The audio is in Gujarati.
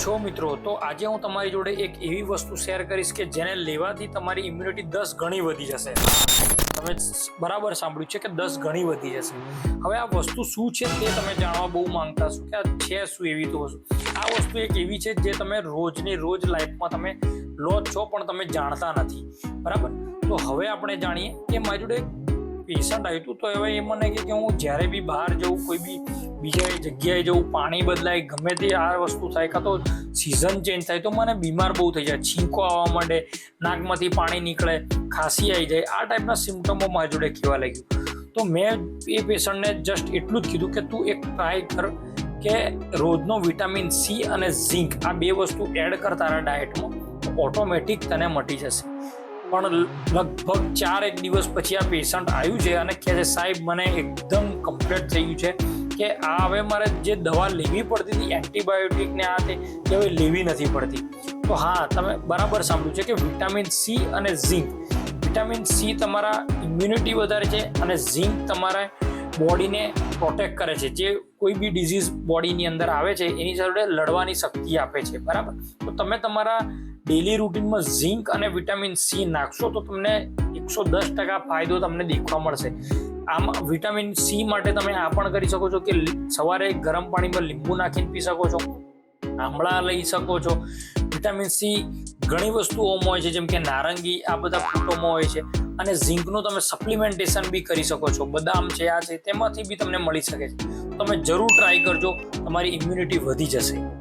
છો મિત્રો, તો આજે હું તમારી જોડે એક એવી વસ્તુ શેર કરીશ કે જેને લેવાથી તમારી ઇમ્યુનિટી 10 ગણી વધી જશે। તમે બરાબર સાંભળ્યું છે કે 10 ગણી વધી જશે। હવે આ વસ્તુ શું છે તે તમે જાણવા બહુ માંગતા છો કે આ છે શું એવી તો વસ્તુ। આ વસ્તુ એક એવી છે જે તમે રોજની રોજ લાઈફમાં તમે લો છો પણ તમે જાણતા નથી, બરાબર। તો હવે આપણે જાણીએ કે મારી જોડે પેશન્ટ આવ્યું હતું, તો હવે એ મને કે હું જ્યારે બી બહાર જઉં, કોઈ બી બીજા જગ્યાએ જવું, પાણી બદલાય, ગમે તે આ વસ્તુ થાય, કાં તો સિઝન ચેન્જ થાય તો મને બીમાર બહુ થઈ જાય, છીંકો આવવા માંડે, નાકમાંથી પાણી નીકળે, ખાંસી આવી જાય, આ ટાઈપના સિમ્ટમો મારી જોડે કહેવા લાગ્યું। તો મેં એ પેશન્ટને જસ્ટ એટલું જ કીધું કે તું એક ટ્રાય કર કે રોજનો વિટામિન સી અને ઝીંક આ બે વસ્તુ એડ કર તારા ડાયટમાં, ઓટોમેટિક તને મટી જશે। પણ લગભગ 4 દિવસ પછી આ પેશન્ટ આવ્યું છે અને કહે છે સાહેબ મને એકદમ કમ્પ્લીટ થઈ ગયું છે કે આ હવે મારે જે દવા લેવી પડતી હતી એન્ટીબાયોટિક ને આ તે હવે લેવી નથી પડતી। તો હા, તમે બરાબર સાંભળ્યું છે કે વિટામિન સી અને ઝીંક, વિટામિન સી તમારા ઇમ્યુનિટી વધારે છે અને ઝીંક તમારા બોડીને પ્રોટેક્ટ કરે છે, જે કોઈ બી ડિઝીઝ બોડીની અંદર આવે છે એની સાથે લડવાની શક્તિ આપે છે, બરાબર। તો તમે તમારા ડેલી રૂટીનમાં ઝીંક અને વિટામિન સી નાખશો તો તમને 110% ફાયદો તમને દેખવા મળશે। આમાં વિટામિન સી માટે તમે આ પણ કરી શકો છો કે સવારે ગરમ પાણીમાં લીંબુ નાખીને પી શકો છો, આમળા લઈ શકો છો। વિટામિન સી ઘણી વસ્તુઓમાં હોય છે, જેમ કે નારંગી, આ બધા ફ્રૂટોમાં હોય છે। અને ઝીંકનું તમે સપ્લિમેન્ટેશન બી કરી શકો છો, બદામ છે, આ છે, તેમાંથી બી તમને મળી શકે છે। તમે જરૂર ટ્રાય કરજો, તમારી ઇમ્યુનિટી વધી જશે।